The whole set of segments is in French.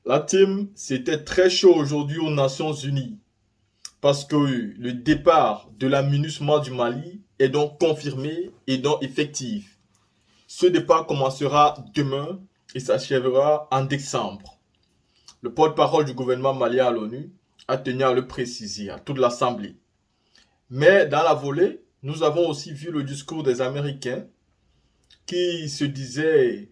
La team, c'était très chaud aujourd'hui aux Nations Unies parce que le départ de la MINUSMA du Mali est donc confirmé et donc effectif. Ce départ commencera demain et s'achèvera en décembre. Le porte-parole du gouvernement malien à l'ONU a tenu à le préciser à toute l'Assemblée. Mais dans la volée, nous avons aussi vu le discours des Américains qui se disaient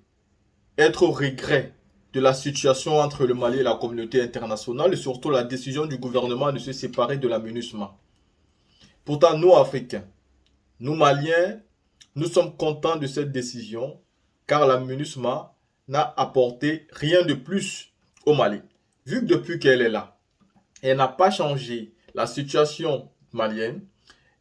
être au regret de la situation entre le Mali et la communauté internationale et surtout la décision du gouvernement de se séparer de la MINUSMA. Pourtant, nous, Africains, nous, Maliens, nous sommes contents de cette décision car la MINUSMA n'a apporté rien de plus au Mali. Vu que depuis qu'elle est là, elle n'a pas changé la situation malienne,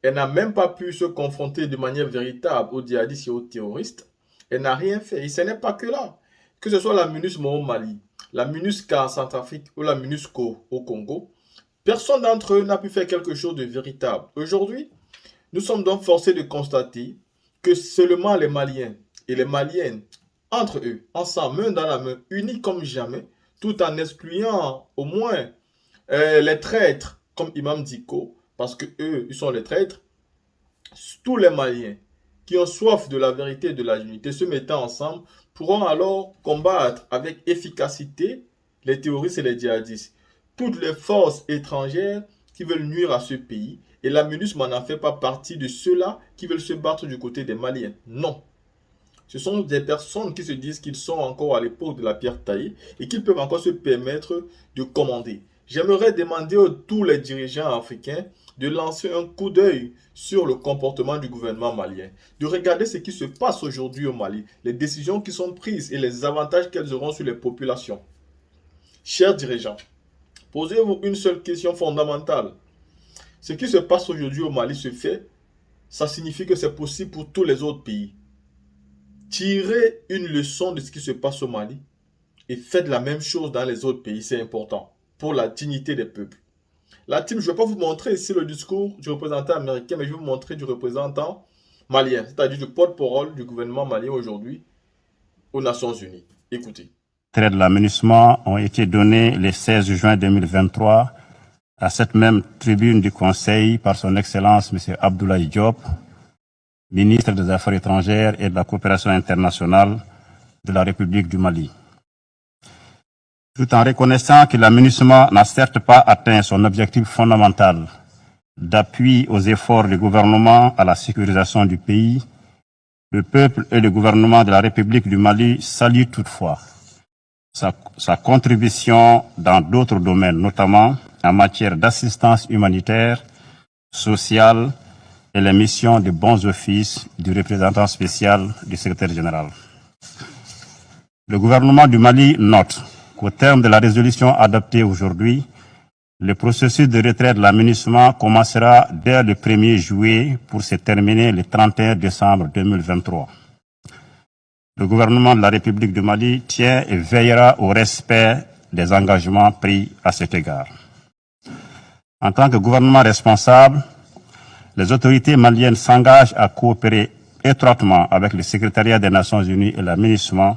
elle n'a même pas pu se confronter de manière véritable aux djihadistes et aux terroristes. Elle n'a rien fait. Et ce n'est pas que là. Que ce soit la MINUSMA au Mali, la MINUSCA en Centrafrique ou la MINUSCO au Congo, personne d'entre eux n'a pu faire quelque chose de véritable. Aujourd'hui, nous sommes donc forcés de constater que seulement les Maliens et les Maliennes, entre eux, ensemble, main dans la main, unis comme jamais, tout en excluant au moins les traîtres comme Imam Diko, parce que eux, ils sont les traîtres, tous les Maliens qui ont soif de la vérité et de la unité se mettant ensemble pourront alors combattre avec efficacité les terroristes et les djihadistes. Toutes les forces étrangères qui veulent nuire à ce pays, et la MINUSMA n'en fait pas partie de ceux-là qui veulent se battre du côté des Maliens. Non. Ce sont des personnes qui se disent qu'ils sont encore à l'époque de la pierre taillée et qu'ils peuvent encore se permettre de commander. J'aimerais demander à tous les dirigeants africains de lancer un coup d'œil sur le comportement du gouvernement malien, de regarder ce qui se passe aujourd'hui au Mali, les décisions qui sont prises et les avantages qu'elles auront sur les populations. Chers dirigeants, posez-vous une seule question fondamentale. Ce qui se passe aujourd'hui au Mali se fait, ça signifie que c'est possible pour tous les autres pays. Tirez une leçon de ce qui se passe au Mali et faites la même chose dans les autres pays, c'est important pour la dignité des peuples. La team, je ne vais pas vous montrer ici le discours du représentant américain, mais je vais vous montrer du représentant malien, c'est-à-dire du porte-parole du gouvernement malien aujourd'hui aux Nations Unies. Écoutez. Les de l'aménagement ont été donnés le 16 juin 2023 à cette même tribune du Conseil par son Excellence M. Abdoulaye Diop, ministre des Affaires étrangères et de la coopération internationale de la République du Mali. Tout en reconnaissant que l'aménagement n'a certes pas atteint son objectif fondamental d'appui aux efforts du gouvernement à la sécurisation du pays, le peuple et le gouvernement de la République du Mali saluent toutefois sa contribution dans d'autres domaines, notamment en matière d'assistance humanitaire, sociale et les missions de bons offices du représentant spécial du secrétaire général. Le gouvernement du Mali note qu'au terme de la résolution adoptée aujourd'hui, le processus de retrait de l'aménagement commencera dès le 1er juillet pour se terminer le 31 décembre 2023. Le gouvernement de la République du Mali tient et veillera au respect des engagements pris à cet égard. En tant que gouvernement responsable, les autorités maliennes s'engagent à coopérer étroitement avec le secrétariat des Nations Unies et l'aménagement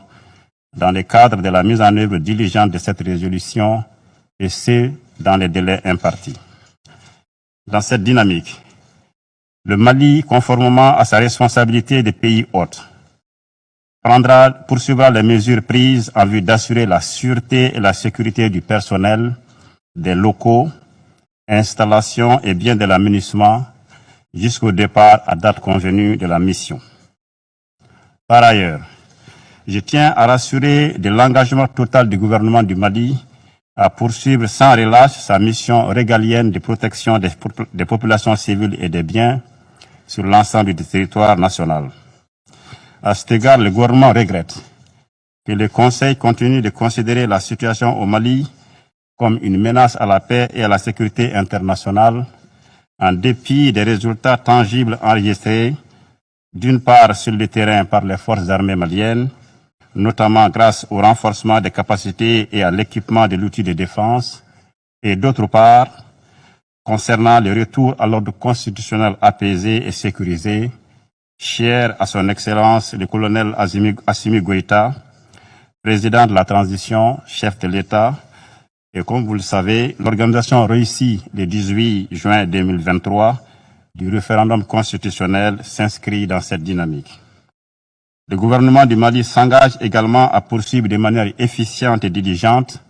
dans le cadre de la mise en œuvre diligente de cette résolution, et ce, dans les délais impartis. Dans cette dynamique, le Mali, conformément à sa responsabilité de pays hôte, poursuivra les mesures prises en vue d'assurer la sûreté et la sécurité du personnel, des locaux, installations et biens de l'aménagement jusqu'au départ à date convenue de la mission. Par ailleurs, je tiens à rassurer de l'engagement total du gouvernement du Mali à poursuivre sans relâche sa mission régalienne de protection des populations civiles et des biens sur l'ensemble du territoire national. À cet égard, le gouvernement regrette que le Conseil continue de considérer la situation au Mali comme une menace à la paix et à la sécurité internationale, en dépit des résultats tangibles enregistrés, d'une part sur le terrain par les forces armées maliennes, notamment grâce au renforcement des capacités et à l'équipement de l'outil de défense, et d'autre part, concernant le retour à l'ordre constitutionnel apaisé et sécurisé, cher à son Excellence le colonel Assimi Goïta, président de la transition, chef de l'État. Et comme vous le savez, l'organisation réussie le 18 juin 2023 du référendum constitutionnel s'inscrit dans cette dynamique. Le gouvernement du Mali s'engage également à poursuivre de manière efficiente et diligente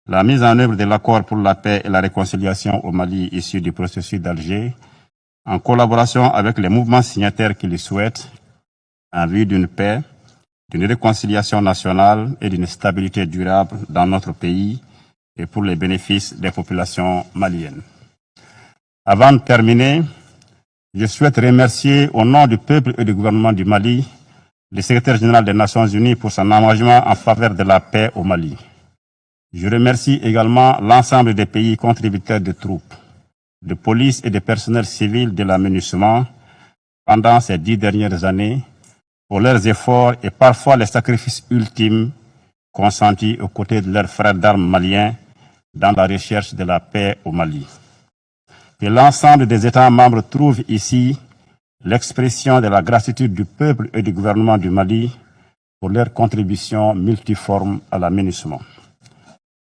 la mise en œuvre de l'accord pour la paix et la réconciliation au Mali issu du processus d'Alger, en collaboration avec les mouvements signataires qui le souhaitent, en vue d'une paix, d'une réconciliation nationale et d'une stabilité durable dans notre pays et pour les bénéfices des populations maliennes. Avant de terminer, je souhaite remercier au nom du peuple et du gouvernement du Mali le secrétaire général des Nations Unies pour son engagement en faveur de la paix au Mali. Je remercie également l'ensemble des pays contributeurs de troupes, de police et de personnel civil de l'aménagement pendant ces 10 dernières années pour leurs efforts et parfois les sacrifices ultimes consentis aux côtés de leurs frères d'armes maliens dans la recherche de la paix au Mali. Que l'ensemble des États membres trouvent ici l'expression de la gratitude du peuple et du gouvernement du Mali pour leur contribution multiforme à l'aménagement.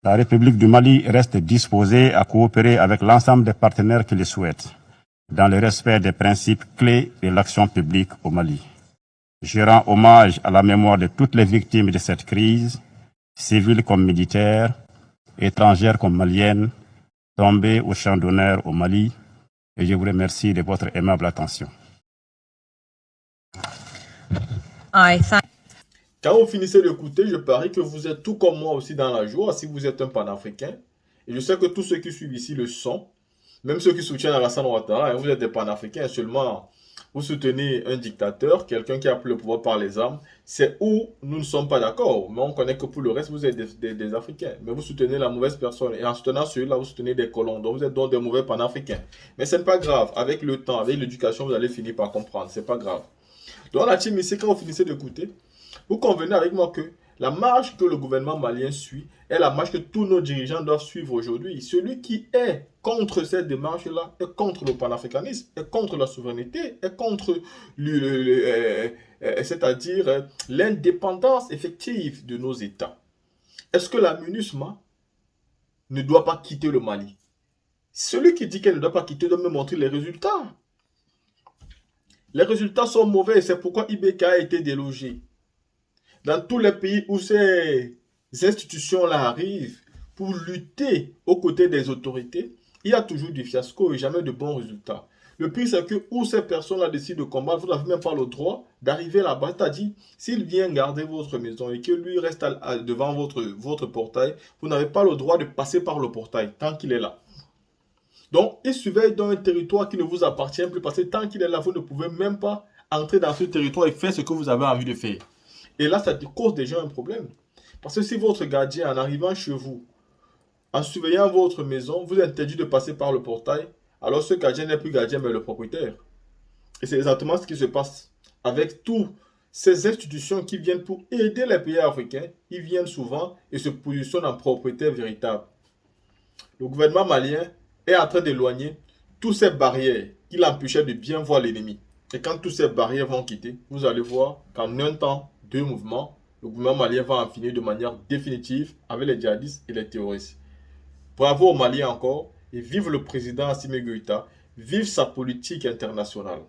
La République du Mali reste disposée à coopérer avec l'ensemble des partenaires qui le souhaitent, dans le respect des principes clés de l'action publique au Mali. Je rends hommage à la mémoire de toutes les victimes de cette crise, civiles comme militaires, étrangères comme maliennes, tombées au champ d'honneur au Mali, et je vous remercie de votre aimable attention. Quand vous finissez d'écouter, je parie que vous êtes tout comme moi aussi dans la joie si vous êtes un panafricain. Et je sais que tous ceux qui suivent ici le sont, même ceux qui soutiennent Alassane Ouattara, vous êtes des panafricains, seulement vous soutenez un dictateur, quelqu'un qui a pris le pouvoir par les armes. C'est où nous ne sommes pas d'accord. Mais on connaît que pour le reste, vous êtes des Africains. Mais vous soutenez la mauvaise personne. Et en soutenant celui-là, vous soutenez des colons. Donc vous êtes donc des mauvais panafricains. Mais ce n'est pas grave. Avec le temps, avec l'éducation, vous allez finir par comprendre. C'est pas grave. Donc la team ici, quand vous finissez d'écouter, vous convenez avec moi que la marche que le gouvernement malien suit est la marche que tous nos dirigeants doivent suivre aujourd'hui. Celui qui est contre cette démarche-là est contre le panafricanisme, est contre la souveraineté, est contre c'est-à-dire l'indépendance effective de nos États. Est-ce que la MINUSMA ne doit pas quitter le Mali? Celui qui dit qu'elle ne doit pas quitter doit me montrer les résultats. Les résultats sont mauvais, c'est pourquoi IBK a été délogé. Dans tous les pays où ces institutions-là arrivent pour lutter aux côtés des autorités, il y a toujours du fiasco et jamais de bons résultats. Le pire, c'est que où ces personnes-là décident de combattre, vous n'avez même pas le droit d'arriver là-bas. C'est-à-dire, s'il vient garder votre maison et que lui reste devant votre portail, vous n'avez pas le droit de passer par le portail tant qu'il est là. Donc, il surveille dans un territoire qui ne vous appartient plus parce que tant qu'il est là, vous ne pouvez même pas entrer dans ce territoire et faire ce que vous avez envie de faire. Et là, ça cause déjà un problème. Parce que si votre gardien, en arrivant chez vous, en surveillant votre maison, vous interdit de passer par le portail, alors ce gardien n'est plus gardien, mais le propriétaire. Et c'est exactement ce qui se passe avec toutes ces institutions qui viennent pour aider les pays africains. Ils viennent souvent et se positionnent en propriétaire véritable. Le gouvernement malien est en train d'éloigner toutes ces barrières qui l'empêchaient de bien voir l'ennemi. Et quand toutes ces barrières vont quitter, vous allez voir qu'en un temps, deux mouvements, le gouvernement malien va en finir de manière définitive avec les djihadistes et les terroristes. Bravo aux Maliens encore et vive le président Assimi Goïta, vive sa politique internationale.